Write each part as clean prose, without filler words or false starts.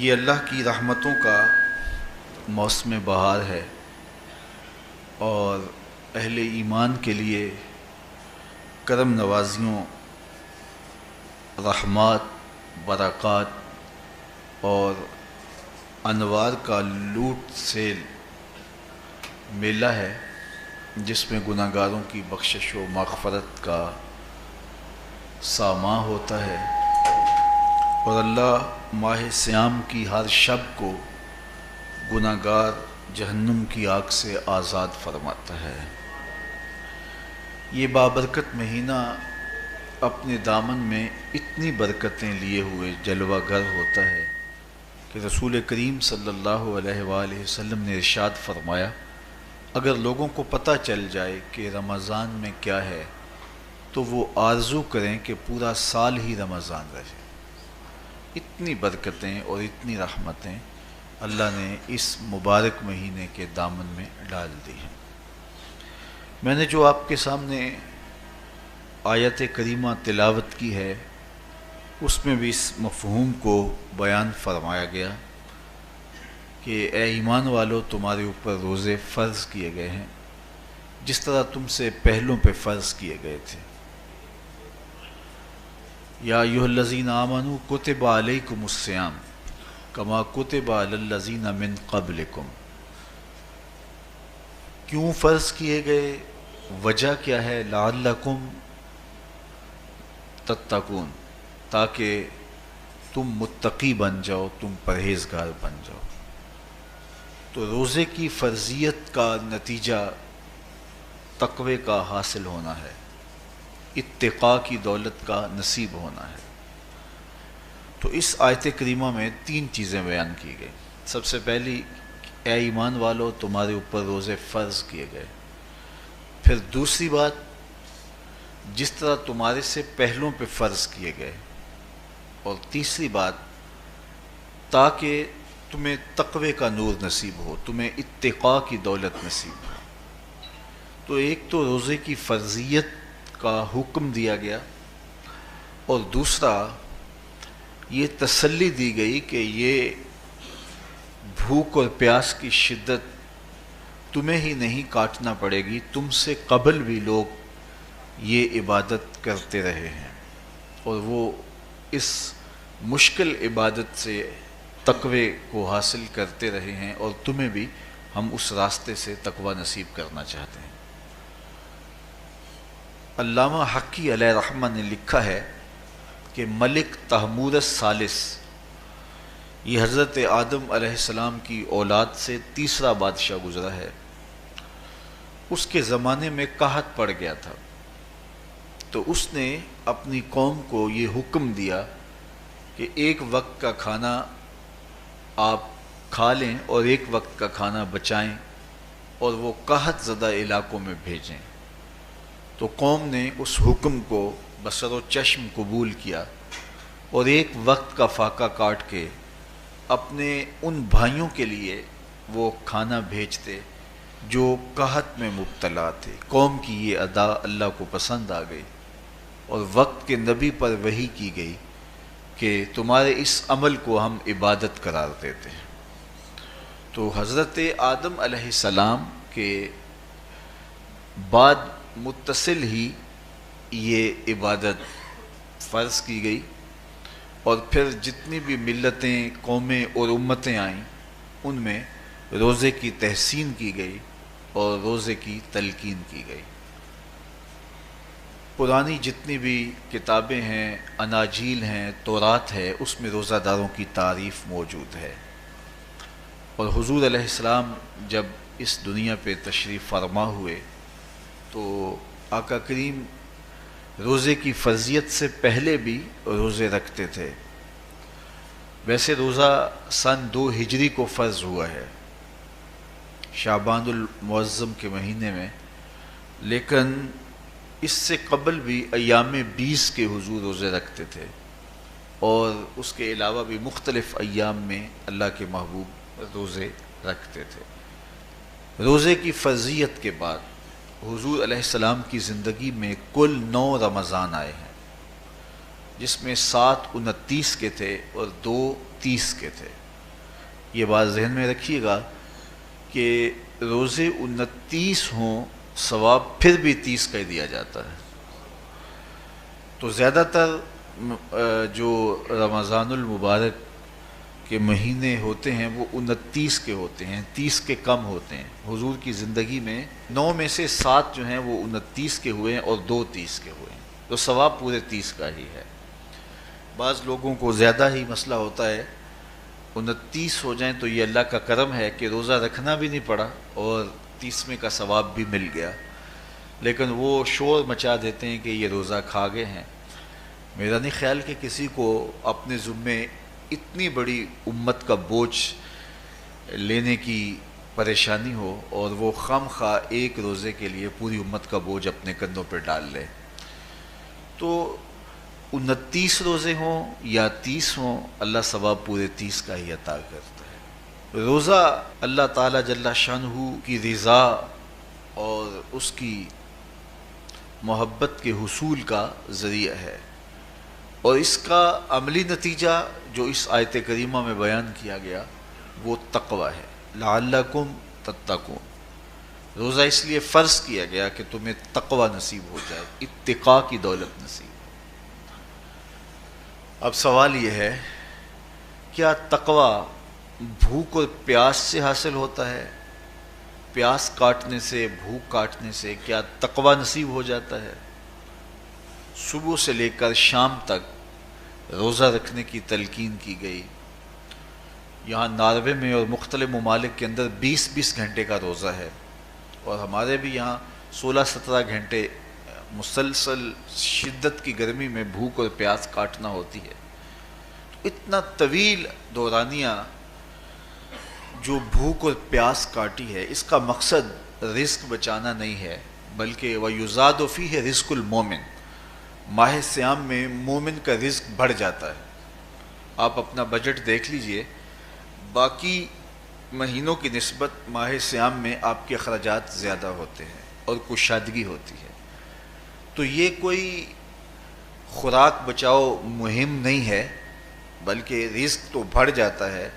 یہ اللہ کی رحمتوں کا موسم بہار ہے اور اہل ایمان کے لیے کرم نوازیوں، رحمات، برکات اور انوار کا لوٹ سیل میلہ ہے، جس میں گناہ گاروں کی بخشش و مغفرت کا ساماں ہوتا ہے اور اللہ ماہ صیام کی ہر شب کو گناہ گار جہنم کی آگ سے آزاد فرماتا ہے۔ یہ بابرکت مہینہ اپنے دامن میں اتنی برکتیں لیے ہوئے جلوہ گر ہوتا ہے کہ رسول کریم صلی اللہ علیہ وآلہ وسلم نے ارشاد فرمایا، اگر لوگوں کو پتہ چل جائے کہ رمضان میں کیا ہے تو وہ آرزو کریں کہ پورا سال ہی رمضان رہے۔ اتنی برکتیں اور اتنی رحمتیں اللہ نے اس مبارک مہینے کے دامن میں ڈال دی ہیں۔ میں نے جو آپ کے سامنے آیت کریمہ تلاوت کی ہے، اس میں بھی اس مفہوم کو بیان فرمایا گیا کہ اے ایمان والو، تمہارے اوپر روزے فرض کیے گئے ہیں جس طرح تم سے پہلوں پہ فرض کیے گئے تھے۔ یا ایھا الذین آمنوا کتب علیکم الصیام کما کتب علی الذین من قبلکم۔ کیوں فرض کیے گئے؟ وجہ کیا ہے؟ لعلکم تتقون، تاکہ تم متقی بن جاؤ، تم پرہیزگار بن جاؤ۔ تو روزے کی فرضیت کا نتیجہ تقوی کا حاصل ہونا ہے، اتقاء کی دولت کا نصیب ہونا ہے۔ تو اس آیت کریمہ میں تین چیزیں بیان کی گئی۔ سب سے پہلی، اے ایمان والو، تمہارے اوپر روزے فرض کیے گئے۔ پھر دوسری بات، جس طرح تمہارے سے پہلوں پہ فرض کیے گئے۔ اور تیسری بات، تاکہ تمہیں تقوی کا نور نصیب ہو، تمہیں اتقاء کی دولت نصیب ہو۔ تو ایک تو روزے کی فرضیت کا حکم دیا گیا، اور دوسرا یہ تسلی دی گئی کہ یہ بھوک اور پیاس کی شدت تمہیں ہی نہیں کاٹنا پڑے گی، تم سے قبل بھی لوگ یہ عبادت کرتے رہے ہیں اور وہ اس مشکل عبادت سے تقوی کو حاصل کرتے رہے ہیں، اور تمہیں بھی ہم اس راستے سے تقوی نصیب کرنا چاہتے ہیں۔ علامہ حقی علیہ رحمہ نے لکھا ہے کہ ملک تحمور الثالث، یہ حضرت آدم علیہ السلام کی اولاد سے تیسرا بادشاہ گزرا ہے، اس کے زمانے میں قحط پڑ گیا تھا، تو اس نے اپنی قوم کو یہ حکم دیا کہ ایک وقت کا کھانا آپ کھا لیں اور ایک وقت کا کھانا بچائیں اور وہ قحط زدہ علاقوں میں بھیجیں۔ تو قوم نے اس حکم کو بصر و چشم قبول کیا اور ایک وقت کا فاقہ کاٹ کے اپنے ان بھائیوں کے لیے وہ کھانا بھیجتے جو قحط میں مبتلا تھے۔ قوم کی یہ ادا اللہ کو پسند آ گئی اور وقت کے نبی پر وحی کی گئی کہ تمہارے اس عمل کو ہم عبادت قرار دیتے ہیں۔ تو حضرت آدم علیہ السلام کے بعد متصل ہی یہ عبادت فرض کی گئی، اور پھر جتنی بھی ملتیں، قومیں اور امتیں آئیں، ان میں روزے کی تحسین کی گئی اور روزے کی تلقین کی گئی۔ پرانی جتنی بھی کتابیں ہیں، اناجیل ہیں، تورات ہے، اس میں روزہ داروں کی تعریف موجود ہے۔ اور حضور علیہ السلام جب اس دنیا پہ تشریف فرما ہوئے تو آقا کریم روزے کی فرضیت سے پہلے بھی روزے رکھتے تھے۔ ویسے روزہ سن 2 ہجری کو فرض ہوا ہے، شعبان المعظم کے مہینے میں، لیکن اس سے قبل بھی ایام 20 کے حضور روزے رکھتے تھے، اور اس کے علاوہ بھی مختلف ایام میں اللہ کے محبوب روزے رکھتے تھے۔ روزے کی فرضیت کے بعد حضور علیہ السلام کی زندگی میں کل 9 رمضان آئے ہیں، جس میں 7 29 کے تھے اور 2 30 کے تھے۔ یہ بات ذہن میں رکھیے گا کہ روزے 29 ہوں ثواب پھر بھی 30 کا ہی دیا جاتا ہے. تو زیادہ تر جو رمضان المبارک کے مہینے ہوتے ہیں وہ 29 کے ہوتے ہیں، 30 کے کم ہوتے ہیں. حضور کی زندگی میں 9 میں سے 7 جو ہیں وہ 29 کے ہوئے ہیں اور 2 30 کے ہوئے ہیں، تو ثواب پورے 30 کا ہی ہے. بعض لوگوں کو زیادہ ہی مسئلہ ہوتا ہے، 29 ہو جائیں تو یہ اللہ کا کرم ہے کہ روزہ رکھنا بھی نہیں پڑا اور 30ویں کا ثواب بھی مل گیا، لیکن وہ شور مچا دیتے ہیں کہ یہ روزہ کھا گئے ہیں. میرا نہیں خیال کہ کسی کو اپنے ذمے اتنی بڑی امت کا بوجھ لینے کی پریشانی ہو اور وہ خام خواہ ایک روزے کے لیے پوری امت کا بوجھ اپنے کندھوں پہ ڈال لے. تو 29 روزے ہوں یا 30 ہوں، اللہ ثواب پورے 30 کا ہی عطا کرتا ہے. روزہ اللہ تعالیٰ جل شانہ کی رضا اور اس کی محبت کے حصول کا ذریعہ ہے، اور اس کا عملی نتیجہ جو اس آیت کریمہ میں بیان کیا گیا وہ تقوی ہے. لعلکم تتقون، روزہ اس لیے فرض کیا گیا کہ تمہیں تقوی نصیب ہو جائے، اتقاء کی دولت نصیب. اب سوال یہ ہے، کیا تقوی بھوک اور پیاس سے حاصل ہوتا ہے؟ پیاس کاٹنے سے، بھوک کاٹنے سے کیا تقوی نصیب ہو جاتا ہے؟ صبح سے لے کر شام تک روزہ رکھنے کی تلقین کی گئی. یہاں ناروے میں اور مختلف ممالک کے اندر 20 گھنٹے کا روزہ ہے، اور ہمارے بھی یہاں 16-17 گھنٹے مسلسل شدت کی گرمی میں بھوک اور پیاس کاٹنا ہوتی ہے. اتنا طویل دورانیہ جو بھوک اور پیاس کاٹی ہے، اس کا مقصد رزق بچانا نہیں ہے، بلکہ وَيُزَادُ فِيهِ رِزْقُ الْمُؤْمِنِ، ماہ سیام میں مومن کا رزق بڑھ جاتا ہے. آپ اپنا بجٹ دیکھ لیجئے، باقی مہینوں کی نسبت ماہ سیام میں آپ کے اخراجات زیادہ ہوتے ہیں اور کشادگی ہوتی ہے. تو یہ کوئی خوراک بچاؤ مہم نہیں ہے، بلکہ رزق تو بڑھ جاتا ہے،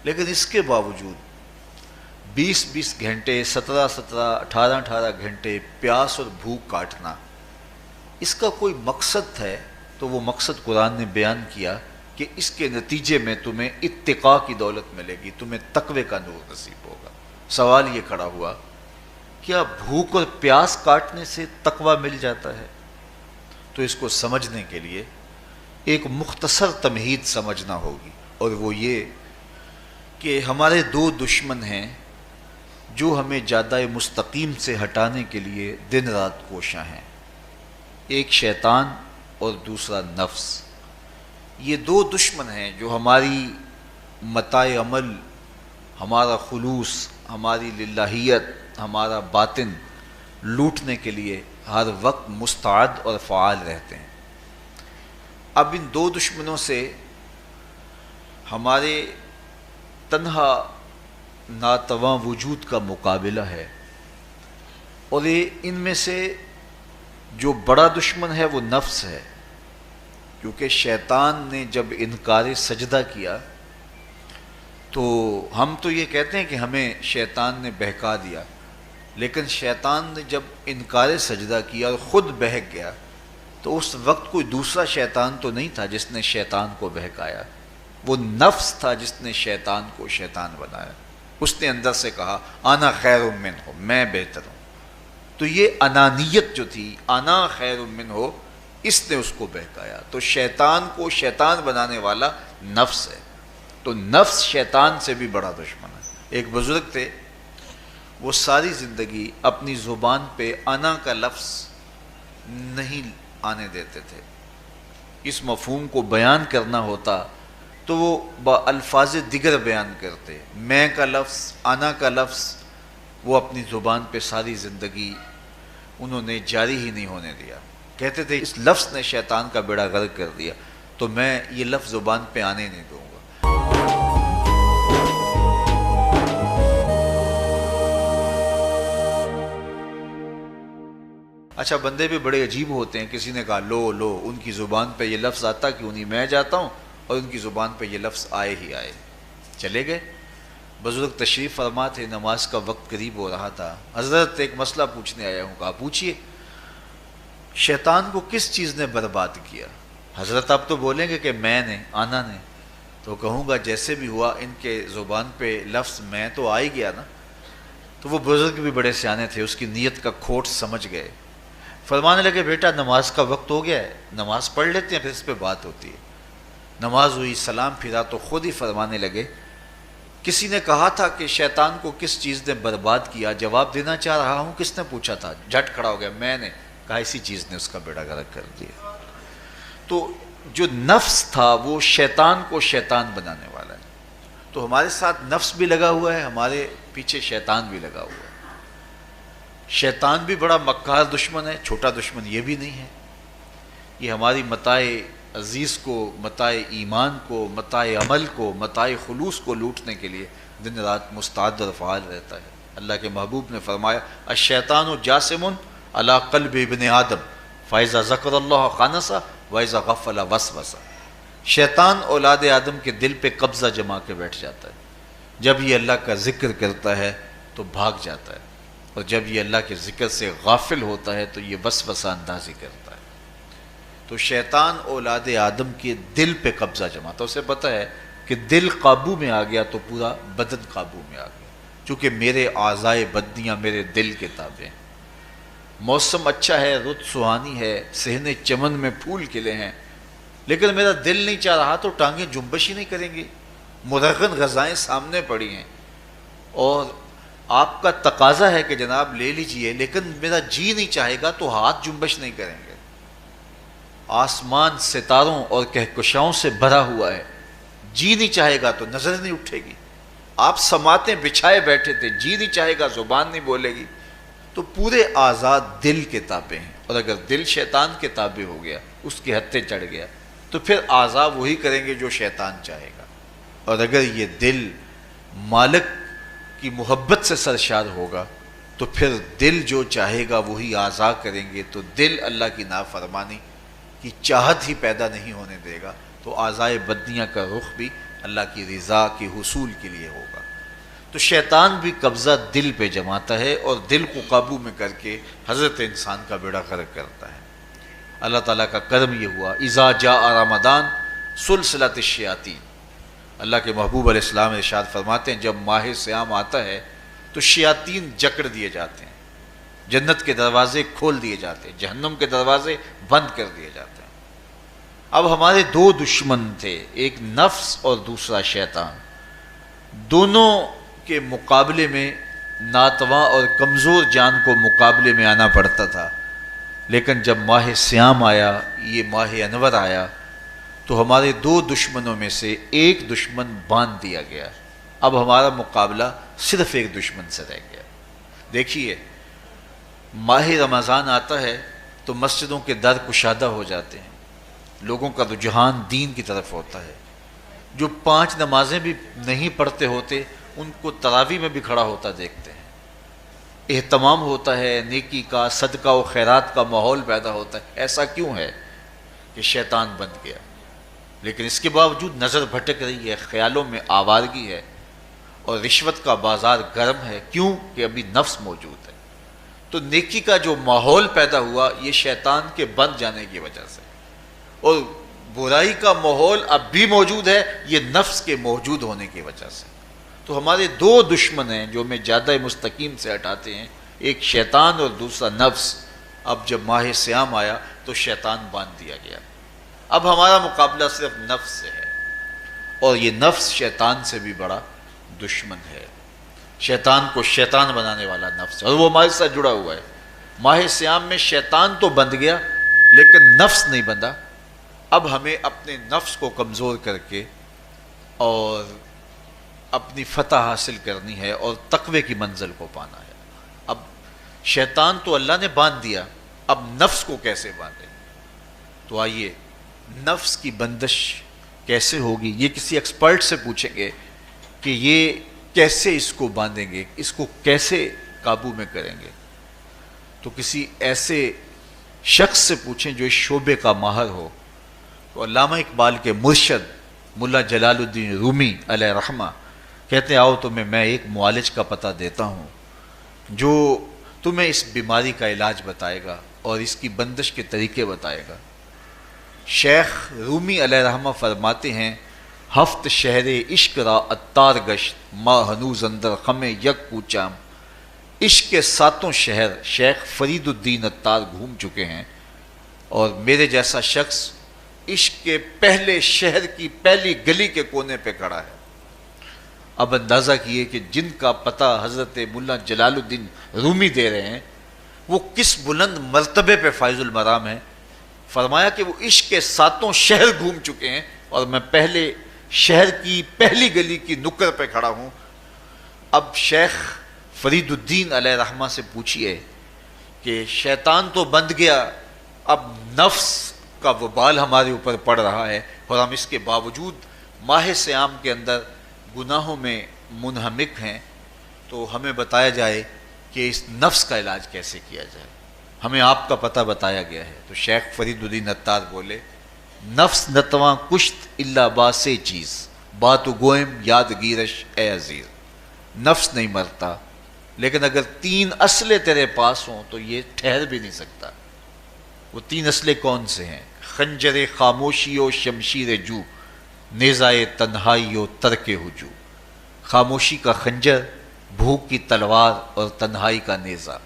لیکن اس کے باوجود 20 گھنٹے، 17 18 گھنٹے پیاس اور بھوک کاٹنا، اس کا کوئی مقصد ہے تو وہ مقصد قرآن نے بیان کیا کہ اس کے نتیجے میں تمہیں اتقاء کی دولت ملے گی، تمہیں تقوی کا نور نصیب ہوگا. سوال یہ کھڑا ہوا، کیا بھوک اور پیاس کاٹنے سے تقوی مل جاتا ہے؟ تو اس کو سمجھنے کے لیے ایک مختصر تمہید سمجھنا ہوگی، اور وہ یہ کہ ہمارے 2 دشمن ہیں جو ہمیں جادہ مستقیم سے ہٹانے کے لیے دن رات کوشاں ہیں. ایک شیطان اور دوسرا نفس. یہ 2 دشمن ہیں جو ہماری متاع عمل، ہمارا خلوص، ہماری للہیت، ہمارا باطن لوٹنے کے لیے ہر وقت مستعد اور فعال رہتے ہیں. اب ان 2 دشمنوں سے ہمارے تنہا ناتواں وجود کا مقابلہ ہے، اور ان میں سے جو بڑا دشمن ہے وہ نفس ہے، کیونکہ شیطان نے جب انکار سجدہ کیا تو ہم تو یہ کہتے ہیں کہ ہمیں شیطان نے بہکا دیا، لیکن شیطان نے جب انکار سجدہ کیا اور خود بہک گیا تو اس وقت کوئی دوسرا شیطان تو نہیں تھا جس نے شیطان کو بہکایا، وہ نفس تھا جس نے شیطان کو شیطان بنایا. اس نے اندر سے کہا انا خیر منہ، میں بہتر ہوں. تو یہ انانیت جو تھی، انا خیر منہ، اس نے اس کو بہکایا. تو شیطان کو شیطان بنانے والا نفس ہے، تو نفس شیطان سے بھی بڑا دشمن ہے. ایک بزرگ تھے، وہ ساری زندگی اپنی زبان پہ انا کا لفظ نہیں آنے دیتے تھے. اس مفہوم کو بیان کرنا ہوتا تو وہ با الفاظ دیگر بیان کرتے. میں کا لفظ، انا کا لفظ وہ اپنی زبان پہ ساری زندگی انہوں نے جاری ہی نہیں ہونے دیا. کہتے تھے اس لفظ نے شیطان کا بیڑا غرق کر دیا، تو میں یہ لفظ زبان پہ آنے نہیں دوں گا. اچھا، بندے بھی بڑے عجیب ہوتے ہیں. کسی نے کہا لو لو، ان کی زبان پہ یہ لفظ آتا کیوں نہیں، میں جاتا ہوں اور ان کی زبان پہ یہ لفظ آئے ہی آئے. چلے گئے. بزرگ تشریف فرما تھے، نماز کا وقت قریب ہو رہا تھا. حضرت ایک مسئلہ پوچھنے آیا ہوں. کہا پوچھیے. شیطان کو کس چیز نے برباد کیا؟ حضرت آپ تو بولیں گے کہ میں نے، آنا نے. تو کہوں گا جیسے بھی ہوا ان کے زبان پہ لفظ میں تو آ ہی گیا نا. تو وہ بزرگ بھی بڑے سیانے تھے، اس کی نیت کا کھوٹ سمجھ گئے. فرمانے لگے بیٹا نماز کا وقت ہو گیا ہے، نماز پڑھ لیتے ہیں پھر اس پہ بات ہوتی ہے. نماز ہوئی، سلام پھرا تو خود ہی فرمانے لگے کسی نے کہا تھا کہ شیطان کو کس چیز نے برباد کیا، جواب دینا چاہ رہا ہوں. کس نے پوچھا تھا؟ جھٹ کھڑا ہو گیا، میں نے. کہا اسی چیز نے اس کا بیڑا غرق کر دیا. تو جو نفس تھا وہ شیطان کو شیطان بنانے والا ہے. تو ہمارے ساتھ نفس بھی لگا ہوا ہے، ہمارے پیچھے شیطان بھی لگا ہوا ہے. شیطان بھی بڑا مکار دشمن ہے، چھوٹا دشمن یہ بھی نہیں ہے. یہ ہماری متاع عزیز کو، متاع ایمان کو، متاع عمل کو، متاع خلوص کو لوٹنے کے لیے دن رات مستعد اور فعال رہتا ہے. اللہ کے محبوب نے فرمایا الشیطان جاسم علی قلب ابن آدم فاذا ذکر اللہ خانسہ واذا غفل وسوسہ. شیطان اولاد آدم کے دل پہ قبضہ جما کے بیٹھ جاتا ہے. جب یہ اللہ کا ذکر کرتا ہے تو بھاگ جاتا ہے، اور جب یہ اللہ کے ذکر سے غافل ہوتا ہے تو یہ وسوسہ اندازی کرتا ہے. تو شیطان اولاد آدم کے دل پہ قبضہ جماتا. اسے پتہ ہے کہ دل قابو میں آ گیا تو پورا بدن قابو میں آ گیا، چونکہ میرے اعضائے بدنیاں میرے دل کے تابع ہیں. موسم اچھا ہے، رت سہانی ہے، صحن چمن میں پھول کھلے ہیں، لیکن میرا دل نہیں چاہ رہا تو ٹانگیں جنبش ہی نہیں کریں گی. مرغن غذائیں سامنے پڑی ہیں اور آپ کا تقاضا ہے کہ جناب لے لیجئے، لیکن میرا جی نہیں چاہے گا تو ہاتھ جنبش نہیں کریں گے. آسمان ستاروں اور کہکشاؤں سے بھرا ہوا ہے، جی نہیں چاہے گا تو نظر نہیں اٹھے گی. آپ سماعتیں بچھائے بیٹھے تھے، جی نہیں چاہے گا زبان نہیں بولے گی. تو پورے آزاد دل کے تابع ہیں، اور اگر دل شیطان کے تابع ہو گیا، اس کے ہتھے چڑھ گیا، تو پھر اعضاء وہی کریں گے جو شیطان چاہے گا. اور اگر یہ دل مالک کی محبت سے سرشار ہوگا تو پھر دل جو چاہے گا وہی اعضاء کریں گے. تو دل اللہ کی نافرمانی کی چاہت ہی پیدا نہیں ہونے دے گا، تو اعضاء بدنیاں کا رخ بھی اللہ کی رضا کے حصول کے لیے ہوگا. تو شیطان بھی قبضہ دل پہ جماتا ہے اور دل کو قابو میں کر کے حضرت انسان کا بیڑا غرق کرتا ہے. اللہ تعالیٰ کا کرم یہ ہوا اذا جاء رمضان سلسلۃ الشیاطین. اللہ کے محبوب علیہ السلام ارشاد فرماتے ہیں جب ماہ صیام آتا ہے تو شیاطین جکڑ دیے جاتے ہیں، جنت کے دروازے کھول دیے جاتے ہیں، جہنم کے دروازے بند کر دیے جاتے ہیں. اب ہمارے دو دشمن تھے، ایک نفس اور دوسرا شیطان. دونوں کے مقابلے میں ناتواں اور کمزور جان کو مقابلے میں آنا پڑتا تھا. لیکن جب ماہ صیام آیا، یہ ماہ انور آیا، تو ہمارے دو دشمنوں میں سے ایک دشمن باندھ دیا گیا. اب ہمارا مقابلہ صرف ایک دشمن سے رہ گیا. دیکھیے ماہ رمضان آتا ہے تو مسجدوں کے در کشادہ ہو جاتے ہیں، لوگوں کا رجحان دین کی طرف ہوتا ہے. جو 5 نمازیں بھی نہیں پڑھتے ہوتے ان کو تراویح میں بھی کھڑا ہوتا دیکھتے ہیں. اہتمام ہوتا ہے، نیکی کا، صدقہ و خیرات کا ماحول پیدا ہوتا ہے. ایسا کیوں ہے کہ شیطان بند گیا، لیکن اس کے باوجود نظر بھٹک رہی ہے، خیالوں میں آوارگی ہے اور رشوت کا بازار گرم ہے. کیوں کہ ابھی نفس موجود ہے. تو نیکی کا جو ماحول پیدا ہوا یہ شیطان کے بند جانے کی وجہ سے، اور برائی کا ماحول اب بھی موجود ہے یہ نفس کے موجود ہونے کی وجہ سے. تو ہمارے دو دشمن ہیں جو ہمیں جادہ مستقیم سے ہٹاتے ہیں، ایک شیطان اور دوسرا نفس. اب جب ماہ صیام آیا تو شیطان باندھ دیا گیا. اب ہمارا مقابلہ صرف نفس سے ہے، اور یہ نفس شیطان سے بھی بڑا دشمن ہے. شیطان کو شیطان بنانے والا نفس، اور وہ ہمارے ساتھ جڑا ہوا ہے. ماہ صیام میں شیطان تو بند گیا لیکن نفس نہیں بندھا. اب ہمیں اپنے نفس کو کمزور کر کے اور اپنی فتح حاصل کرنی ہے اور تقوی کی منزل کو پانا ہے. اب شیطان تو اللہ نے باندھ دیا، اب نفس کو کیسے باندھیں؟ تو آئیے نفس کی بندش کیسے ہوگی یہ کسی ایکسپرٹ سے پوچھیں گے کہ یہ کیسے اس کو باندھیں گے، اس کو کیسے قابو میں کریں گے. تو کسی ایسے شخص سے پوچھیں جو اس شعبے کا ماہر ہو. تو علامہ اقبال کے مرشد ملا جلال الدین رومی علیہ رحمہ کہتے ہیں آؤ تمہیں میں ایک معالج کا پتہ دیتا ہوں جو تمہیں اس بیماری کا علاج بتائے گا اور اس کی بندش کے طریقے بتائے گا۔ شیخ رومی علیہ رحمہ فرماتے ہیں ہفت شہر عشق را اتار گشت ما ہنوز اندر خم یک کوچام۔ عشق کے 7 شہر شیخ فرید الدین اتار گھوم چکے ہیں، اور میرے جیسا شخص عشق کے پہلے شہر کی پہلی گلی کے کونے پہ کھڑا ہے۔ اب اندازہ کیے کہ جن کا پتہ حضرت ملا جلال الدین رومی دے رہے ہیں وہ کس بلند مرتبے پہ فائز المرام ہے۔ فرمایا کہ وہ عشق کے 7 شہر گھوم چکے ہیں اور میں پہلے شہر کی پہلی گلی کی نکر پہ کھڑا ہوں۔ اب شیخ فرید الدین علیہ رحمہ سے پوچھئے کہ شیطان تو بند گیا، اب نفس کا وبال ہمارے اوپر پڑ رہا ہے اور ہم اس کے باوجود ماہ صیام کے اندر گناہوں میں منہمک ہیں، تو ہمیں بتایا جائے کہ اس نفس کا علاج کیسے کیا جائے، ہمیں آپ کا پتہ بتایا گیا ہے۔ تو شیخ فرید الدین اتار بولے نفس نتواں کشت اللہ باسے چیز باتو گوئم یاد گیرش اے عزیز۔ نفس نہیں مرتا، لیکن اگر 3 اسلحے تیرے پاس ہوں تو یہ ٹھہر بھی نہیں سکتا۔ وہ 3 اسلحے کون سے ہیں؟ خنجر خاموشی و شمشیر جو، نیزائے تنہائی و ترک ہجو۔ خاموشی کا خنجر، بھوک کی تلوار اور تنہائی کا نیزہ،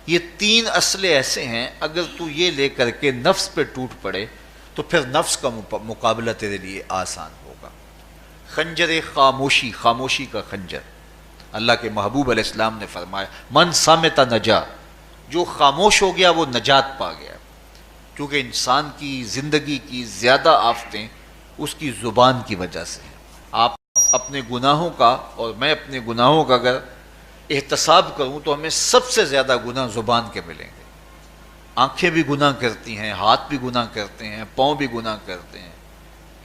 یہ 3 اسلحے ایسے ہیں اگر تو یہ لے کر کے نفس پہ ٹوٹ پڑے تو پھر نفس کا مقابلہ تیرے لیے آسان ہوگا۔ خنجر خاموشی، خاموشی کا خنجر، اللہ کے محبوب علیہ السلام نے فرمایا من صامت نجا، جو خاموش ہو گیا وہ نجات پا گیا، کیونکہ انسان کی زندگی کی زیادہ آفتیں اس کی زبان کی وجہ سے ہیں۔ آپ اپنے گناہوں کا اور میں اپنے گناہوں کا اگر احتساب کروں تو ہمیں سب سے زیادہ گناہ زبان کے ملیں گے۔ آنکھیں بھی گناہ کرتی ہیں، ہاتھ بھی گناہ کرتے ہیں، پاؤں بھی گناہ کرتے ہیں،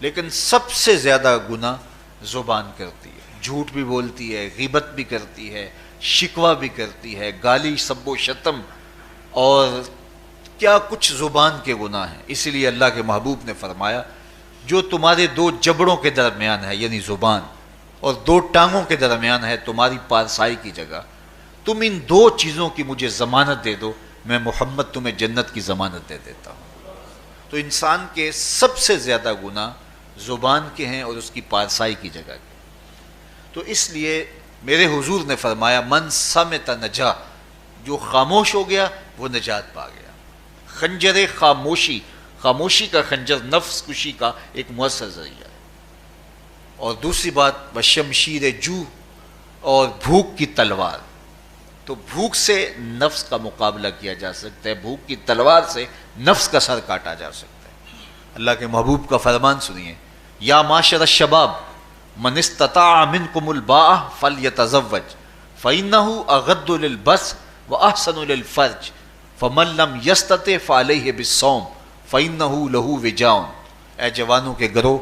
لیکن سب سے زیادہ گناہ زبان کرتی ہے۔ جھوٹ بھی بولتی ہے، غیبت بھی کرتی ہے، شکوہ بھی کرتی ہے، گالی سب و شتم اور کیا کچھ زبان کے گناہ ہیں۔ اسی لیے اللہ کے محبوب نے فرمایا جو تمہارے 2 جبڑوں کے درمیان ہے یعنی زبان اور 2 ٹانگوں کے درمیان ہے تمہاری پارسائی کی جگہ، تم ان 2 چیزوں کی مجھے ضمانت دے دو، میں محمد تمہیں جنت کی ضمانت دے دیتا ہوں۔ تو انسان کے سب سے زیادہ گناہ زبان کے ہیں اور اس کی پارسائی کی جگہ کے۔ تو اس لیے میرے حضور نے فرمایا من صمت نجا، جو خاموش ہو گیا وہ نجات پا گیا۔ خنجر خاموشی، خاموشی کا خنجر نفس کشی کا ایک مؤثر ذریعہ ہے۔ اور دوسری بات وشمشیر جو، اور بھوک کی تلوار، تو بھوک سے نفس کا مقابلہ کیا جا سکتا ہے، بھوک کی تلوار سے نفس کا سر کاٹا جا سکتا ہے۔ اللہ کے محبوب کا فرمان سنیے یا معاشر الشباب من استطاع منکم الباء فلیتزوج فإنہ اغض للبصر واحسن للفرج فمن لم یستطع فعلیہ بالصوم فإنہ لہ وجاء۔ اے جوانوں کے گروہ،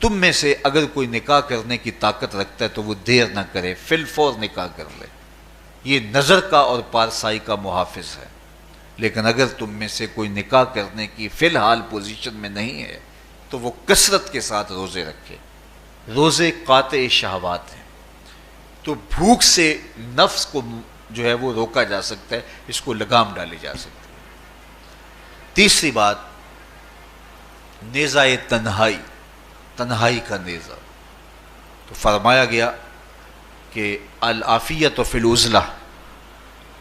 تم میں سے اگر کوئی نکاح کرنے کی طاقت رکھتا ہے تو وہ دیر نہ کرے، فی الفور نکاح کر لے، یہ نظر کا اور پارسائی کا محافظ ہے۔ لیکن اگر تم میں سے کوئی نکاح کرنے کی فی الحال پوزیشن میں نہیں ہے تو وہ کثرت کے ساتھ روزے رکھے۔ روزے قاطع شہوات ہیں، تو بھوک سے نفس کو جو ہے وہ روکا جا سکتا ہے، اس کو لگام ڈالی جا سکتی ہے۔ تیسری بات نیزہ تنہائی، تنہائی کا نیزہ، تو فرمایا گیا کہ العافیت فی العزلہ،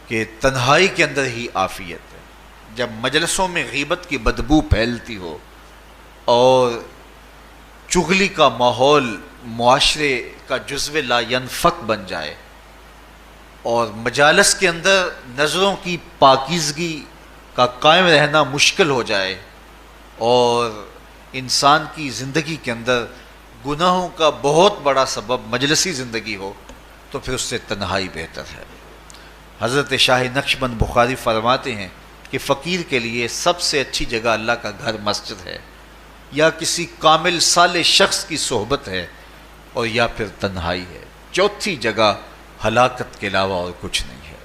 کہ تنہائی کے اندر ہی عافیت ہے۔ جب مجلسوں میں غیبت کی بدبو پھیلتی ہو اور چغلی کا ماحول معاشرے کا جزو لا ینفک بن جائے اور مجالس کے اندر نظروں کی پاکیزگی کا قائم رہنا مشکل ہو جائے اور انسان کی زندگی کے اندر گناہوں کا بہت بڑا سبب مجلسی زندگی ہو تو پھر اس سے تنہائی بہتر ہے۔ حضرت شاہ نقشبند بخاری فرماتے ہیں کہ فقیر کے لیے سب سے اچھی جگہ اللہ کا گھر مسجد ہے، یا کسی کامل صالح شخص کی صحبت ہے، اور یا پھر تنہائی ہے۔ چوتھی جگہ ہلاکت کے علاوہ اور کچھ نہیں ہے۔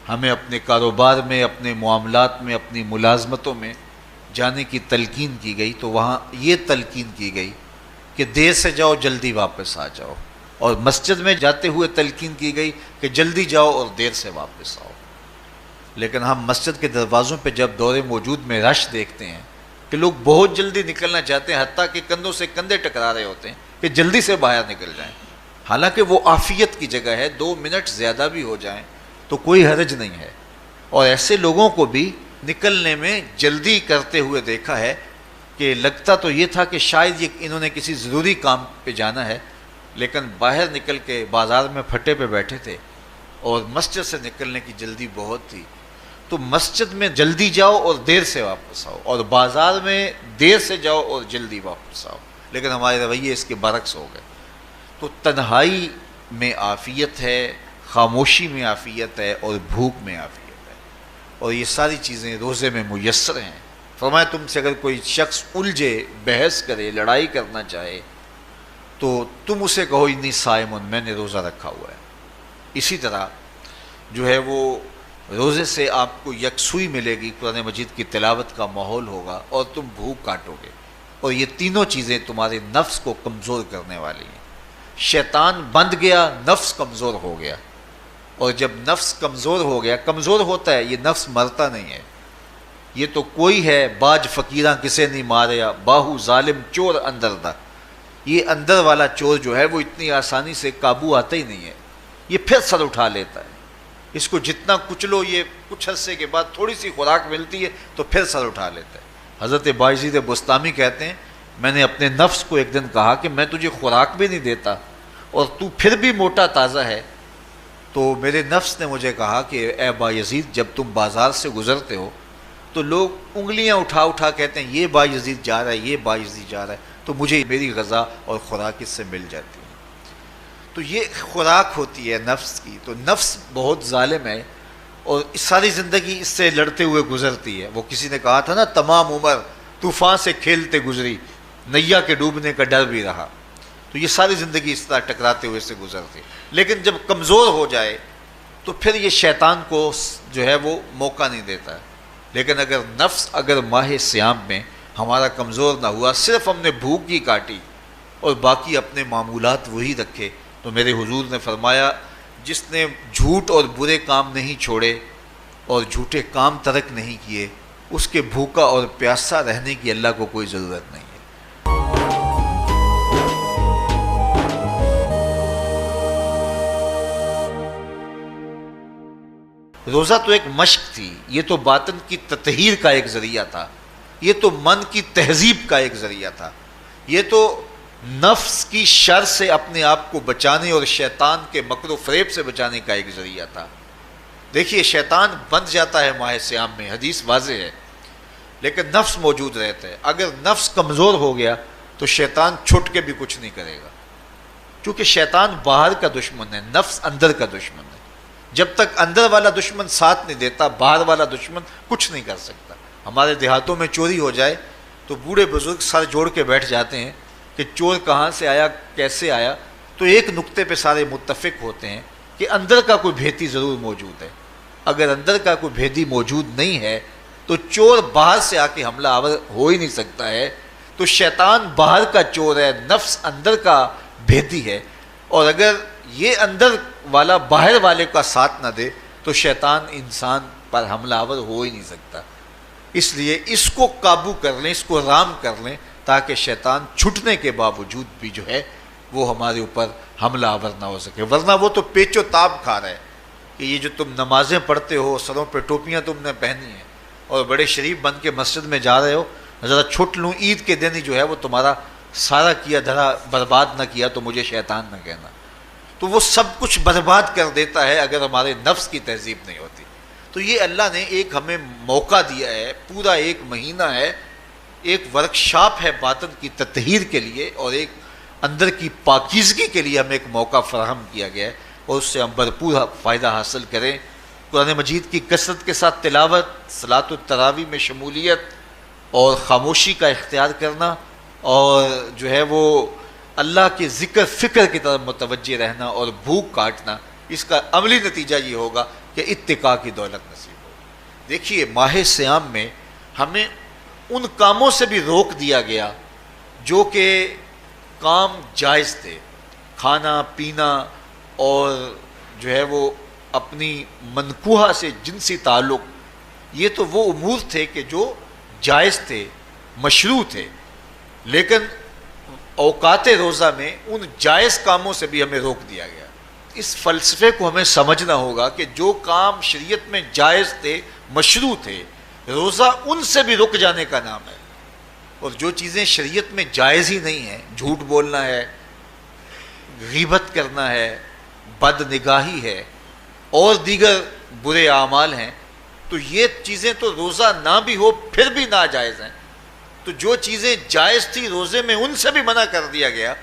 ہمیں اپنے کاروبار میں، اپنے معاملات میں، اپنی ملازمتوں میں جانے کی تلقین کی گئی تو وہاں یہ تلقین کی گئی کہ دیر سے جاؤ جلدی واپس آ جاؤ، اور مسجد میں جاتے ہوئے تلقین کی گئی کہ جلدی جاؤ اور دیر سے واپس آؤ۔ لیکن ہم مسجد کے دروازوں پہ جب دور موجود میں رش دیکھتے ہیں کہ لوگ بہت جلدی نکلنا چاہتے ہیں، حتیٰ کہ کندھوں سے کندھے ٹکرا رہے ہوتے ہیں کہ جلدی سے باہر نکل جائیں، حالانکہ وہ عافیت کی جگہ ہے، 2 منٹ زیادہ بھی ہو جائیں تو کوئی حرج نہیں ہے۔ اور ایسے لوگوں کو بھی نکلنے میں جلدی کرتے ہوئے دیکھا ہے کہ لگتا تو یہ تھا کہ شاید انہوں نے کسی ضروری کام پہ جانا ہے، لیکن باہر نکل کے بازار میں پھٹے پہ بیٹھے تھے اور مسجد سے نکلنے کی جلدی بہت تھی۔ تو مسجد میں جلدی جاؤ اور دیر سے واپس آؤ، اور بازار میں دیر سے جاؤ اور جلدی واپس آؤ، لیکن ہمارے رویے اس کے برعکس ہو گئے۔ تو تنہائی میں عافیت ہے، خاموشی میں عافیت ہے، اور بھوک میں عافیت ہے، اور یہ ساری چیزیں روزے میں میسر ہیں۔ فرمایا تم سے اگر کوئی شخص الجھے، بحث کرے، لڑائی کرنا چاہے تو تم اسے کہو انی صائمٌ، میں نے روزہ رکھا ہوا ہے۔ اسی طرح جو ہے وہ روزے سے آپ کو یکسوئی ملے گی، قرآن مجید کی تلاوت کا ماحول ہوگا اور تم بھوک کاٹو گے، اور یہ تینوں چیزیں تمہارے نفس کو کمزور کرنے والی ہیں۔ شیطان بند گیا، نفس کمزور ہو گیا، اور جب نفس کمزور ہو گیا، کمزور ہوتا ہے، یہ نفس مرتا نہیں ہے۔ یہ تو کوئی ہے باج فقیراں کسے نہیں ماریا، باہو ظالم چور اندر دا، یہ اندر والا چور جو ہے وہ اتنی آسانی سے قابو آتا ہی نہیں ہے، یہ پھر سر اٹھا لیتا ہے۔ اس کو جتنا کچلو، یہ کچھ عرصے کے بعد تھوڑی سی خوراک ملتی ہے تو پھر سر اٹھا لیتا ہے۔ حضرت بایزید بستامی کہتے ہیں میں نے اپنے نفس کو ایک دن کہا کہ میں تجھے خوراک بھی نہیں دیتا اور تو پھر بھی موٹا تازہ ہے، تو میرے نفس نے مجھے کہا کہ اے بایزید جب تم بازار سے گزرتے ہو تو لوگ انگلیاں اٹھا اٹھا کہتے ہیں یہ بایزید جا رہا ہے، یہ بایزید جا رہا ہے، تو مجھے میری غذا اور خوراک اس سے مل جاتی ہے۔ تو یہ خوراک ہوتی ہے نفس کی۔ تو نفس بہت ظالم ہے اور ساری زندگی اس سے لڑتے ہوئے گزرتی ہے۔ وہ کسی نے کہا تھا نا تمام عمر طوفان سے کھیلتے گزری، نیا کے ڈوبنے کا ڈر بھی رہا۔ تو یہ ساری زندگی اس طرح ٹکراتے ہوئے سے گزرتی، لیکن جب کمزور ہو جائے تو پھر یہ شیطان کو جو ہے وہ موقع نہیں دیتا ہے۔ لیکن اگر ماہ صیام میں ہمارا کمزور نہ ہوا، صرف ہم نے بھوک ہی کاٹی اور باقی اپنے معمولات وہی رکھے، تو میرے حضور نے فرمایا جس نے جھوٹ اور برے کام نہیں چھوڑے اور جھوٹے کام ترک نہیں کیے، اس کے بھوکا اور پیاسا رہنے کی اللہ کو کوئی ضرورت نہیں ہے۔ روزہ تو ایک مشق تھی، یہ تو باطن کی تطہیر کا ایک ذریعہ تھا، یہ تو من کی تہذیب کا ایک ذریعہ تھا، یہ تو نفس کی شر سے اپنے آپ کو بچانے اور شیطان کے مکر و فریب سے بچانے کا ایک ذریعہ تھا۔ دیکھیے شیطان بند جاتا ہے ماہ صیام میں، حدیث واضح ہے، لیکن نفس موجود رہتا ہے۔ اگر نفس کمزور ہو گیا تو شیطان چھٹ کے بھی کچھ نہیں کرے گا، کیونکہ شیطان باہر کا دشمن ہے، نفس اندر کا دشمن ہے۔ جب تک اندر والا دشمن ساتھ نہیں دیتا، باہر والا دشمن کچھ نہیں کر سکتا۔ ہمارے دیہاتوں میں چوری ہو جائے تو بوڑھے بزرگ سر جوڑ کے بیٹھ جاتے ہیں کہ چور کہاں سے آیا، کیسے آیا، تو ایک نقطے پہ سارے متفق ہوتے ہیں کہ اندر کا کوئی بھیتی ضرور موجود ہے۔ اگر اندر کا کوئی بھیتی موجود نہیں ہے تو چور باہر سے آ کے حملہ آور ہو ہی نہیں سکتا ہے۔ تو شیطان باہر کا چور ہے، نفس اندر کا بھیتی ہے، اور اگر یہ اندر والا باہر والے کا ساتھ نہ دے تو شیطان انسان پر حملہ آور ہو ہی نہیں سکتا۔ اس لیے اس کو قابو کر لیں، اس کو رام کر لیں، تاکہ شیطان چھٹنے کے باوجود بھی جو ہے وہ ہمارے اوپر حملہ آور نہ ہو سکے۔ ورنہ وہ تو پیچ و تاب کھا رہا ہے کہ یہ جو تم نمازیں پڑھتے ہو، سروں پہ ٹوپیاں تم نے پہنی ہیں اور بڑے شریف بن کے مسجد میں جا رہے ہو، ذرا چھٹ لوں عید کے دن ہی جو ہے وہ تمہارا سارا کیا دھرا برباد نہ کیا تو مجھے شیطان نہ کہنا۔ تو وہ سب کچھ برباد کر دیتا ہے اگر ہمارے نفس کی تہذیب نہیں ہوتی۔ تو یہ اللہ نے ایک ہمیں موقع دیا ہے، پورا 1 مہینہ ہے، ایک ورکشاپ ہے باطن کی تطہیر کے لیے اور ایک اندر کی پاکیزگی کے لیے ہمیں ایک موقع فراہم کیا گیا ہے، اور اس سے ہم بھرپور فائدہ حاصل کریں۔ قرآن مجید کی کثرت کے ساتھ تلاوت، صلاۃ التراویح میں شمولیت اور خاموشی کا اختیار کرنا، اور جو ہے وہ اللہ کے ذکر فکر کی طرف متوجہ رہنا اور بھوک کاٹنا، اس کا عملی نتیجہ یہ ہوگا کہ اتقاء کی دولت نصیب ہوگی۔ دیکھیے ماہ صیام میں ہمیں ان کاموں سے بھی روک دیا گیا جو کہ کام جائز تھے، کھانا پینا اور جو ہے وہ اپنی منکوحہ سے جنسی تعلق، یہ تو وہ امور تھے کہ جو جائز تھے، مشروع تھے، لیکن اوقات روزہ میں ان جائز کاموں سے بھی ہمیں روک دیا گیا۔ اس فلسفے کو ہمیں سمجھنا ہوگا کہ جو کام شریعت میں جائز تھے، مشروع تھے، روزہ ان سے بھی رک جانے کا نام ہے، اور جو چیزیں شریعت میں جائز ہی نہیں ہیں، جھوٹ بولنا ہے، غیبت کرنا ہے، بد نگاہی ہے اور دیگر برے اعمال ہیں، تو یہ چیزیں تو روزہ نہ بھی ہو پھر بھی ناجائز ہیں۔ تو جو چیزیں جائز تھی روزے میں ان سے بھی منع کر دیا گیا،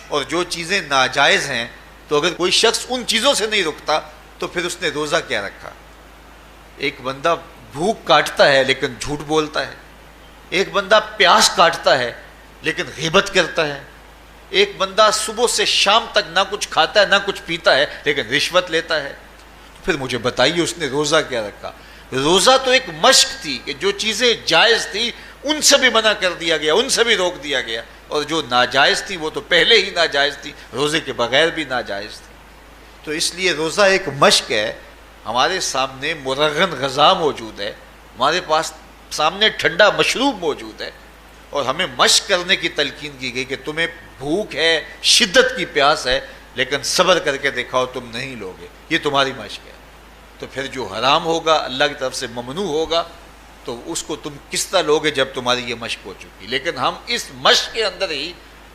اور جو چیزیں ناجائز ہیں تو اگر کوئی شخص ان چیزوں سے نہیں رکتا تو پھر اس نے روزہ کیا رکھا؟ ایک بندہ بھوک کاٹتا ہے لیکن جھوٹ بولتا ہے، ایک بندہ پیاس کاٹتا ہے لیکن غیبت کرتا ہے، ایک بندہ صبح سے شام تک نہ کچھ کھاتا ہے نہ کچھ پیتا ہے لیکن رشوت لیتا ہے، پھر مجھے بتائیے اس نے روزہ کیا رکھا؟ روزہ تو ایک مشق تھی کہ جو چیزیں جائز تھی ان سے بھی منع کر دیا گیا، ان سے بھی روک دیا گیا، اور جو ناجائز تھی وہ تو پہلے ہی ناجائز تھی، روزے کے بغیر بھی ناجائز تھی۔ تو اس لیے روزہ ایک مشق ہے۔ ہمارے سامنے مرغن غذا موجود ہے، ہمارے پاس سامنے ٹھنڈا مشروب موجود ہے، اور ہمیں مشق کرنے کی تلقین کی گئی کہ تمہیں بھوک ہے، شدت کی پیاس ہے، لیکن صبر کر کے دکھاؤ تم نہیں لوگے، یہ تمہاری مشق ہے۔ تو پھر جو حرام ہوگا، اللہ کی طرف سے ممنوع ہوگا، تو اس کو تم کس طرح لوگے جب تمہاری یہ مشق ہو چکی؟ لیکن ہم اس مشق کے اندر ہی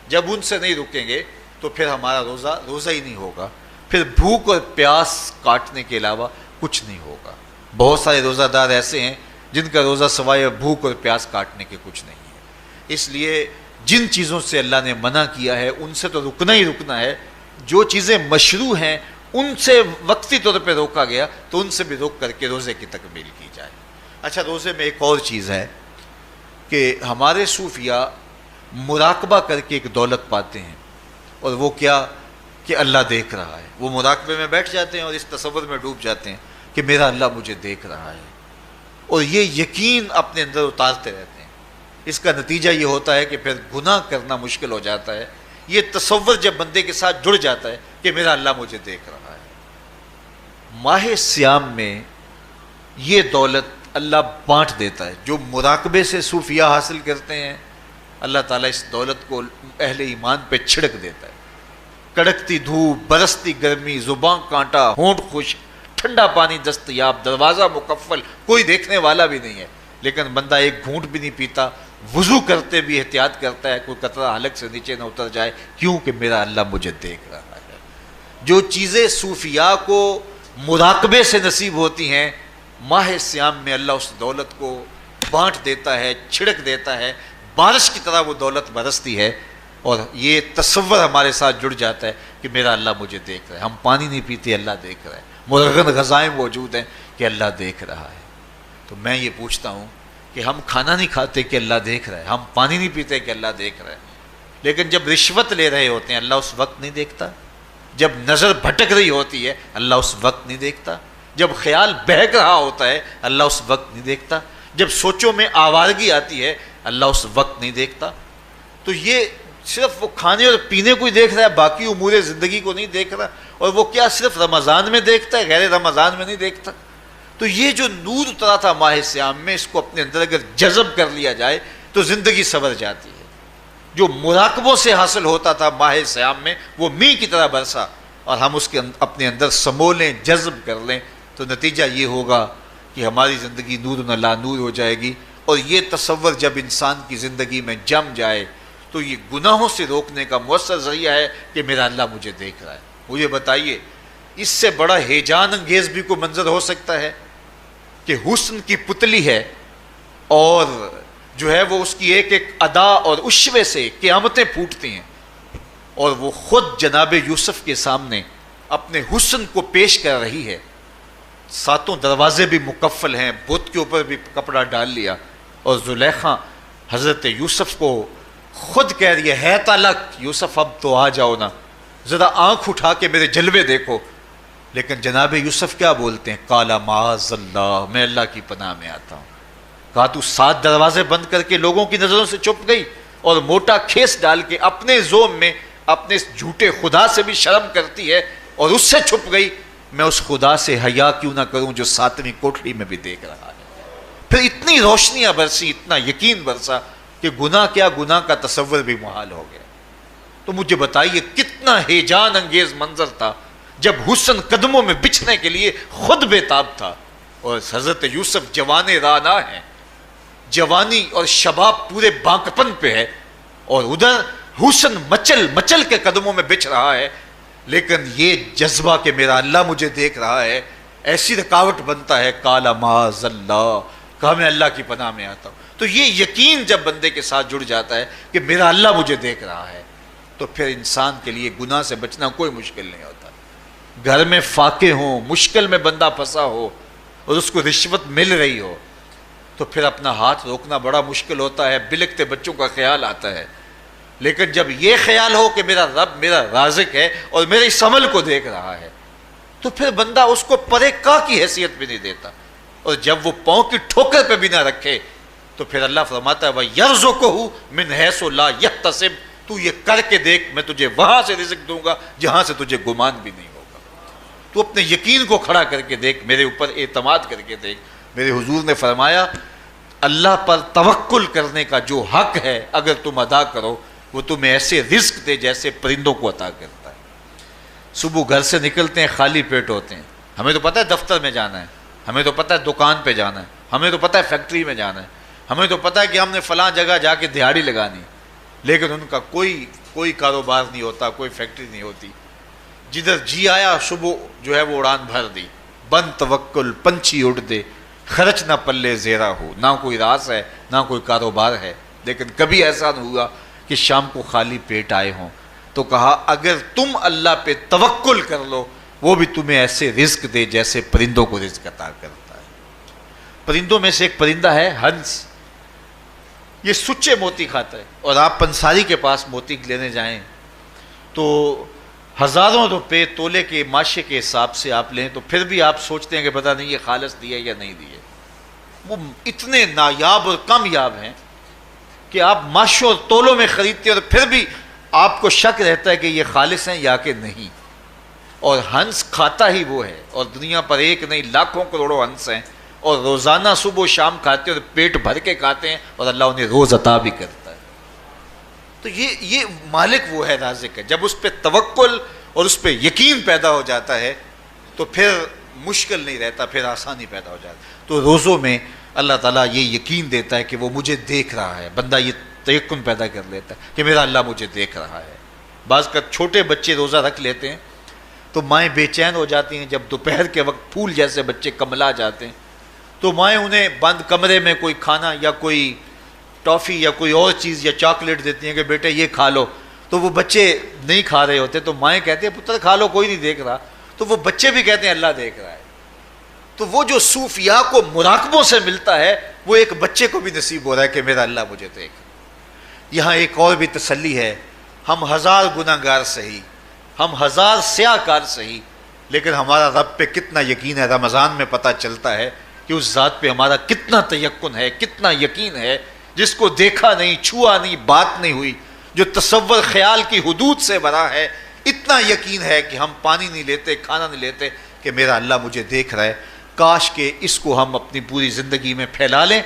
جب ان سے نہیں رکیں گے تو پھر ہمارا روزہ ہی نہیں ہوگا، پھر بھوک اور پیاس کاٹنے کے علاوہ کچھ نہیں ہوگا۔ بہت سارے روزہ دار ایسے ہیں جن کا روزہ سوائے بھوک اور پیاس کاٹنے کے کچھ نہیں ہے۔ اس لیے جن چیزوں سے اللہ نے منع کیا ہے ان سے تو رکنا ہی رکنا ہے، جو چیزیں مشروع ہیں ان سے وقتی طور پہ روکا گیا تو ان سے بھی روک کر کے روزے کی تکمیل کی جائے۔ اچھا، روزے میں ایک اور چیز ہے کہ ہمارے صوفیاء مراقبہ کر کے ایک دولت پاتے ہیں، اور وہ کیا کہ اللہ دیکھ رہا ہے۔ وہ مراقبے میں بیٹھ جاتے ہیں اور اس تصور میں ڈوب جاتے ہیں کہ میرا اللہ مجھے دیکھ رہا ہے، اور یہ یقین اپنے اندر اتارتے رہتے ہیں۔ اس کا نتیجہ یہ ہوتا ہے کہ پھر گناہ کرنا مشکل ہو جاتا ہے۔ یہ تصور جب بندے کے ساتھ جڑ جاتا ہے کہ میرا اللہ مجھے دیکھ رہا ہے۔ ماہ سیام میں یہ دولت اللہ بانٹ دیتا ہے۔ جو مراقبے سے صوفیاء حاصل کرتے ہیں، اللہ تعالیٰ اس دولت کو اہل ایمان پہ چھڑک دیتا ہے۔ کڑکتی دھوپ، برستی گرمی، زبان کانٹا، ہونٹ خشک، ٹھنڈا پانی دستیاب، دروازہ مقفل، کوئی دیکھنے والا بھی نہیں ہے، لیکن بندہ ایک گھونٹ بھی نہیں پیتا، وضو کرتے بھی احتیاط کرتا ہے کوئی قطرہ حلق سے نیچے نہ اتر جائے، کیوں کہ میرا اللہ مجھے دیکھ رہا ہے۔ جو چیزیں صوفیاء کو مراقبے سے نصیب ہوتی ہیں، ماہ سیام میں اللہ اس دولت کو بانٹ دیتا ہے، چھڑک دیتا ہے، بارش کی طرح وہ دولت برستی ہے، اور یہ تصور ہمارے ساتھ جڑ جاتا ہے کہ میرا اللہ مجھے دیکھ رہا ہے۔ ہم پانی نہیں پیتے، اللہ دیکھ رہا ہے، مرغن غذائیں موجود ہیں کہ اللہ دیکھ رہا ہے۔ تو میں یہ پوچھتا ہوں کہ ہم کھانا نہیں کھاتے کہ اللہ دیکھ رہا ہے، ہم پانی نہیں پیتے کہ اللہ دیکھ رہا ہے، لیکن جب رشوت لے رہے ہوتے ہیں اللہ اس وقت نہیں دیکھتا؟ جب نظر بھٹک رہی ہوتی ہے اللہ اس وقت نہیں دیکھتا؟ جب خیال بہک رہا ہوتا ہے اللہ اس وقت نہیں دیکھتا؟ جب سوچوں میں آوارگی آتی ہے اللہ اس وقت نہیں دیکھتا؟ تو یہ صرف وہ کھانے اور پینے کو ہی دیکھ رہا ہے، باقی امور زندگی کو نہیں دیکھ رہا، اور وہ کیا صرف رمضان میں دیکھتا ہے، غیر رمضان میں نہیں دیکھتا؟ تو یہ جو نور اترا تھا ماہ سیام میں، اس کو اپنے اندر اگر جذب کر لیا جائے تو زندگی سنور جاتی ہے۔ جو مراقبوں سے حاصل ہوتا تھا ماہ سیام میں، وہ میںہ کی طرح برسا، اور ہم اس کے اپنے اندر سمو لیں، جذب کر لیں، تو نتیجہ یہ ہوگا کہ ہماری زندگی نور نہ لا نور ہو جائے گی۔ اور یہ تصور جب انسان کی زندگی میں جم جائے تو یہ گناہوں سے روکنے کا مؤثر ذریعہ ہے کہ میرا اللہ مجھے دیکھ رہا ہے۔ مجھے بتائیے اس سے بڑا ہیجان انگیز بھی کوئی منظر ہو سکتا ہے کہ حسن کی پتلی ہے، اور جو ہے وہ اس کی ایک ایک ادا اور اشوے سے قیامتیں پھوٹتی ہیں، اور وہ خود جناب یوسف کے سامنے اپنے حسن کو پیش کر رہی ہے، ساتوں دروازے بھی مکفل ہیں، بت کے اوپر بھی کپڑا ڈال لیا، اور زلیخا حضرت یوسف کو خود کہہ رہی ہے تالک یوسف اب تو آ جاؤ نا، ذرا آنکھ اٹھا کے میرے جلوے دیکھو۔ لیکن جناب یوسف کیا بولتے ہیں؟ قال معاذ اللہ، میں اللہ کی پناہ میں آتا ہوں۔ کہا تو 7 دروازے بند کر کے لوگوں کی نظروں سے چھپ گئی، اور موٹا کھیس ڈال کے اپنے زوم میں اپنے اس جھوٹے خدا سے بھی شرم کرتی ہے اور اس سے چھپ گئی، میں اس خدا سے حیا کیوں نہ کروں جو 7ویں کوٹھڑی میں بھی دیکھ رہا ہے۔ پھر اتنی روشنیاں برسی، اتنا یقین برسا کہ گناہ کیا، گناہ کا تصور بھی محال ہو گیا۔ تو مجھے بتائیے کتنا ہیجان انگیز منظر تھا جب حسن قدموں میں بچھنے کے لیے خود بےتاب تھا، اور حضرت یوسف جوان رانا ہیں، جوانی اور شباب پورے بانکپن پہ ہے، اور ادھر حسن مچل مچل کے قدموں میں بچھ رہا ہے، لیکن یہ جذبہ کہ میرا اللہ مجھے دیکھ رہا ہے ایسی رکاوٹ بنتا ہے، قال معاذ اللہ، کہا میں اللہ کی پناہ میں آتا ہوں۔ تو یہ یقین جب بندے کے ساتھ جڑ جاتا ہے کہ میرا اللہ مجھے دیکھ رہا ہے، تو پھر انسان کے لیے گناہ سے بچنا کوئی مشکل نہیں ہوتا۔ گھر میں فاقے ہوں، مشکل میں بندہ پھنسا ہو اور اس کو رشوت مل رہی ہو، تو پھر اپنا ہاتھ روکنا بڑا مشکل ہوتا ہے، بلکتے بچوں کا خیال آتا ہے۔ لیکن جب یہ خیال ہو کہ میرا رب میرا رازق ہے اور میرے اس عمل کو دیکھ رہا ہے، تو پھر بندہ اس کو پرے کا کی حیثیت بھی نہیں دیتا، اور جب وہ پاؤں کی ٹھوکر پہ بھی نہ رکھے تو پھر اللہ فرماتا ہے وَيَرْزُقُهُ مِنْ حَيْثُ لَا يَحْتَسِبُ، تو یہ کر کے دیکھ، میں تجھے وہاں سے رزق دوں گا جہاں سے تجھے گمان بھی نہیں ہوگا۔ تو اپنے یقین کو کھڑا کر کے دیکھ، میرے اوپر اعتماد کر کے دیکھ۔ میرے حضور نے فرمایا اللہ پر توکل کرنے کا جو حق ہے اگر تم ادا کرو، وہ تمہیں ایسے رزق دے جیسے پرندوں کو عطا کرتا ہے۔ صبح گھر سے نکلتے ہیں خالی پیٹ ہوتے ہیں، ہمیں تو پتہ ہے دفتر میں جانا ہے، ہمیں تو پتہ ہے دکان پہ جانا ہے، ہمیں تو پتہ ہے فیکٹری میں جانا ہے، ہمیں تو پتہ ہے کہ ہم نے فلاں جگہ جا کے دہاڑی لگانی، لیکن ان کا کوئی کاروبار نہیں ہوتا، کوئی فیکٹری نہیں ہوتی۔ جدھر جی آیا صبح جو ہے وہ اڑان بھر دی، بند توکل پنچھی اڑ دے، خرچ نہ پلے زیرہ ہو، نہ کوئی راس ہے نہ کوئی کاروبار ہے، لیکن کبھی ایسا نہ ہوا کہ شام کو خالی پیٹ آئے ہوں۔ تو کہا اگر تم اللہ پہ توکل کر لو، وہ بھی تمہیں ایسے رزق دے جیسے پرندوں کو رزق عطا کرتا ہے۔ پرندوں میں سے ایک پرندہ ہے ہنس، یہ سچے موتی کھاتا ہے، اور آپ پنساری کے پاس موتی لینے جائیں تو ہزاروں روپے تولے کے ماشے کے حساب سے آپ لیں، تو پھر بھی آپ سوچتے ہیں کہ پتہ نہیں یہ خالص دیے یا نہیں دیے۔ وہ اتنے نایاب اور کامیاب ہیں کہ آپ ماشوں اور تولوں میں خریدتے ہیں اور پھر بھی آپ کو شک رہتا ہے کہ یہ خالص ہیں یا کہ نہیں۔ اور ہنس کھاتا ہی وہ ہے، اور دنیا پر ایک نہیں لاکھوں کروڑوں ہنس ہیں، اور روزانہ صبح و شام کھاتے ہیں اور پیٹ بھر کے کھاتے ہیں، اور اللہ انہیں روز عطا بھی کرتا ہے۔ تو یہ مالک وہ ہے، رازق ہے۔ جب اس پہ توکل اور اس پہ یقین پیدا ہو جاتا ہے تو پھر مشکل نہیں رہتا، پھر آسانی پیدا ہو جاتا ہے۔ تو روزوں میں اللہ تعالیٰ یہ یقین دیتا ہے کہ وہ مجھے دیکھ رہا ہے، بندہ یہ تیقن پیدا کر لیتا ہے کہ میرا اللہ مجھے دیکھ رہا ہے۔ بعض کا چھوٹے بچے روزہ رکھ لیتے ہیں تو مائیں بے چین ہو جاتی ہیں، جب دوپہر کے وقت پھول جیسے بچے کملا جاتے ہیں تو مائیں انہیں بند کمرے میں کوئی کھانا یا کوئی ٹافی یا کوئی اور چیز یا چاکلیٹ دیتی ہیں کہ بیٹے یہ کھا لو، تو وہ بچے نہیں کھا رہے ہوتے، تو مائیں کہتے ہیں پتر کھا لو کوئی نہیں دیکھ رہا، تو وہ بچے بھی کہتے ہیں اللہ دیکھ رہا ہے۔ تو وہ جو صوفیاء کو مراقبوں سے ملتا ہے وہ ایک بچے کو بھی نصیب ہو رہا ہے کہ میرا اللہ مجھے دیکھ۔ یہاں ایک اور بھی تسلی ہے، ہم ہزار گناہ گار سہی، ہم ہزار سیاہ کار سہی، لیکن ہمارا رب پہ کتنا یقین ہے رمضان میں پتہ چلتا ہے کہ اس ذات پہ ہمارا کتنا تیقن ہے، کتنا یقین ہے، جس کو دیکھا نہیں، چھوا نہیں، بات نہیں ہوئی، جو تصور خیال کی حدود سے بھرا ہے، اتنا یقین ہے کہ ہم پانی نہیں لیتے، کھانا نہیں لیتے کہ میرا اللہ مجھے دیکھ رہا ہے۔ کاش کہ اس کو ہم اپنی پوری زندگی میں پھیلا لیں،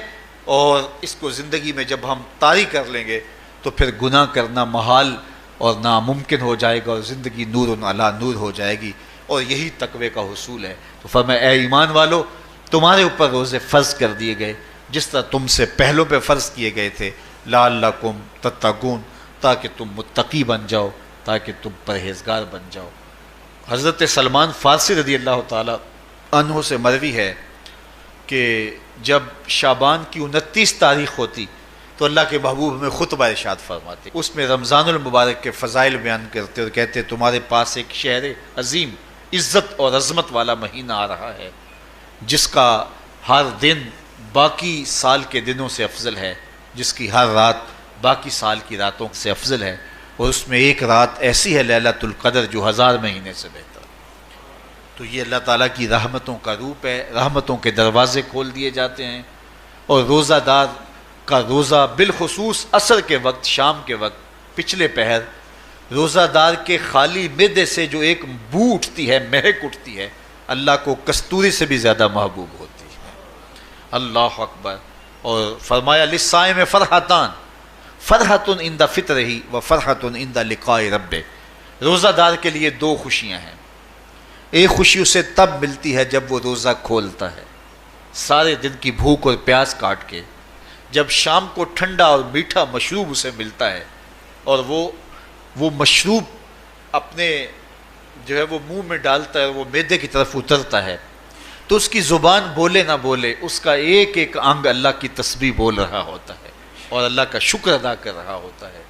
اور اس کو زندگی میں جب ہم طاری کر لیں گے تو پھر گناہ کرنا محال اور ناممکن ہو جائے گا، اور زندگی نور علی نور ہو جائے گی، اور یہی تقوی کا حصول ہے۔ تو فرمایا اے ایمان والو، تمہارے اوپر روزے فرض کر دیے گئے جس طرح تم سے پہلوں پہ فرض کیے گئے تھے، لعلکم تتقون، تاکہ تم متقی بن جاؤ، تاکہ تم پرہیزگار بن جاؤ۔ حضرت سلمان فارسی رضی اللہ تعالی عنہ سے مروی ہے کہ جب شعبان کی 29 تاریخ ہوتی تو اللہ کے محبوب ہمیں خطبہ ارشاد فرماتے، اس میں رمضان المبارک کے فضائل بیان کرتے اور کہتے تمہارے پاس ایک شہر عظیم عزت اور عظمت والا مہینہ آ رہا ہے، جس کا ہر دن باقی سال کے دنوں سے افضل ہے، جس کی ہر رات باقی سال کی راتوں سے افضل ہے، اور اس میں ایک رات ایسی ہے لیلۃ القدر جو 1000 مہینے سے بہتر۔ تو یہ اللہ تعالیٰ کی رحمتوں کا روپ ہے، رحمتوں کے دروازے کھول دیے جاتے ہیں، اور روزہ دار کا روزہ بالخصوص عصر کے وقت، شام کے وقت، پچھلے پہر روزہ دار کے خالی معدے سے جو ایک بو اٹھتی ہے، مہک اٹھتی ہے، اللہ کو کستوری سے بھی زیادہ محبوب ہوتی ہے۔ اللہ اکبر۔ اور فرمایا للصائم فرحتان، فرحۃ عند فطرہ و فرحۃ عند لقاء ربہ۔ روزہ دار کے لیے دو خوشیاں ہیں۔ ایک خوشی اسے تب ملتی ہے جب وہ روزہ کھولتا ہے، سارے دن کی بھوک اور پیاس کاٹ کے، جب شام کو ٹھنڈا اور میٹھا مشروب اسے ملتا ہے اور وہ مشروب اپنے جو ہے وہ منہ میں ڈالتا ہے، وہ معدے کی طرف اترتا ہے، تو اس کی زبان بولے نہ بولے اس کا ایک ایک انگ اللہ کی تسبیح بول رہا ہوتا ہے اور اللہ کا شکر ادا کر رہا ہوتا ہے۔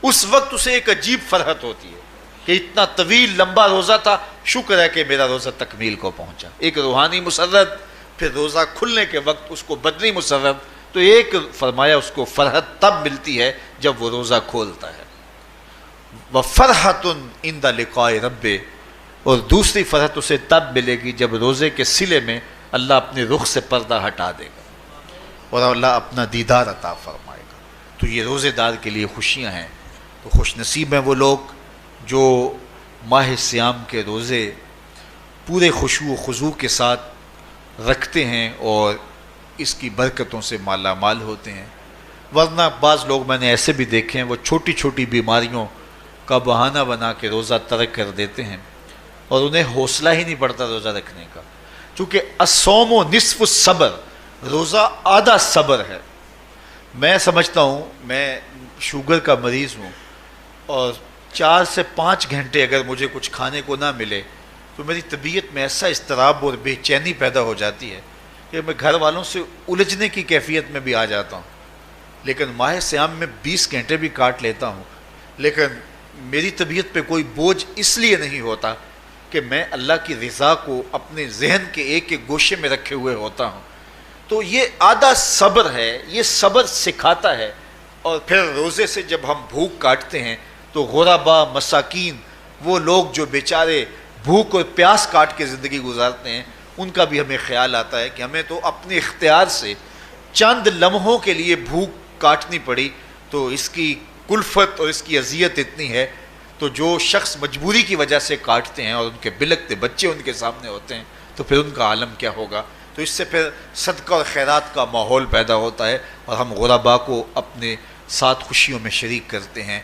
اس وقت اسے ایک عجیب فرحت ہوتی ہے کہ اتنا طویل لمبا روزہ تھا، شکر ہے کہ میرا روزہ تکمیل کو پہنچا۔ ایک روحانی مسرت، پھر روزہ کھلنے کے وقت اس کو بدنی مسرت، تو ایک فرمایا اس کو فرحت تب ملتی ہے جب وہ روزہ کھولتا ہے۔ وَفَرْحَةٌ عِنْدَ لِقَاءِ رَبِّهِ، اور دوسری فرحت اسے تب ملے گی جب روزے کے صلے میں اللہ اپنے رخ سے پردہ ہٹا دے گا اور اللہ اپنا دیدار عطا فرمائے گا۔ تو یہ روزے دار کے لیے خوشیاں ہیں۔ تو خوش نصیب ہیں وہ لوگ جو ماہ صیام کے روزے پورے خشوع و خضوع کے ساتھ رکھتے ہیں اور اس کی برکتوں سے مالا مال ہوتے ہیں۔ ورنہ بعض لوگ میں نے ایسے بھی دیکھے ہیں، وہ چھوٹی چھوٹی بیماریوں کا بہانہ بنا کے روزہ ترک کر دیتے ہیں اور انہیں حوصلہ ہی نہیں پڑتا روزہ رکھنے کا، چونکہ الصوم نصف الصبر، روزہ آدھا صبر ہے۔ میں سمجھتا ہوں، میں شوگر کا مریض ہوں اور 4 سے 5 گھنٹے اگر مجھے کچھ کھانے کو نہ ملے تو میری طبیعت میں ایسا اضطراب اور بے چینی پیدا ہو جاتی ہے کہ میں گھر والوں سے الجھنے کی کیفیت میں بھی آ جاتا ہوں۔ لیکن ماہ صیام میں 20 گھنٹے بھی کاٹ لیتا ہوں، لیکن میری طبیعت پہ کوئی بوجھ اس لیے نہیں ہوتا کہ میں اللہ کی رضا کو اپنے ذہن کے ایک ایک گوشے میں رکھے ہوئے ہوتا ہوں۔ تو یہ آدھا صبر ہے، یہ صبر سکھاتا ہے۔ اور پھر روزے سے جب ہم بھوک کاٹتے ہیں تو غربا، مساکین، وہ لوگ جو بیچارے بھوک اور پیاس کاٹ کے زندگی گزارتے ہیں، ان کا بھی ہمیں خیال آتا ہے کہ ہمیں تو اپنے اختیار سے چند لمحوں کے لیے بھوک کاٹنی پڑی، تو اس کی کلفت اور اس کی اذیت اتنی ہے۔ تو جو شخص مجبوری کی وجہ سے کاٹتے ہیں اور ان کے بلکتے بچے ان کے سامنے ہوتے ہیں تو پھر ان کا عالم کیا ہوگا۔ تو اس سے پھر صدقہ اور خیرات کا ماحول پیدا ہوتا ہے اور ہم غربا کو اپنے ساتھ خوشیوں میں شریک کرتے ہیں۔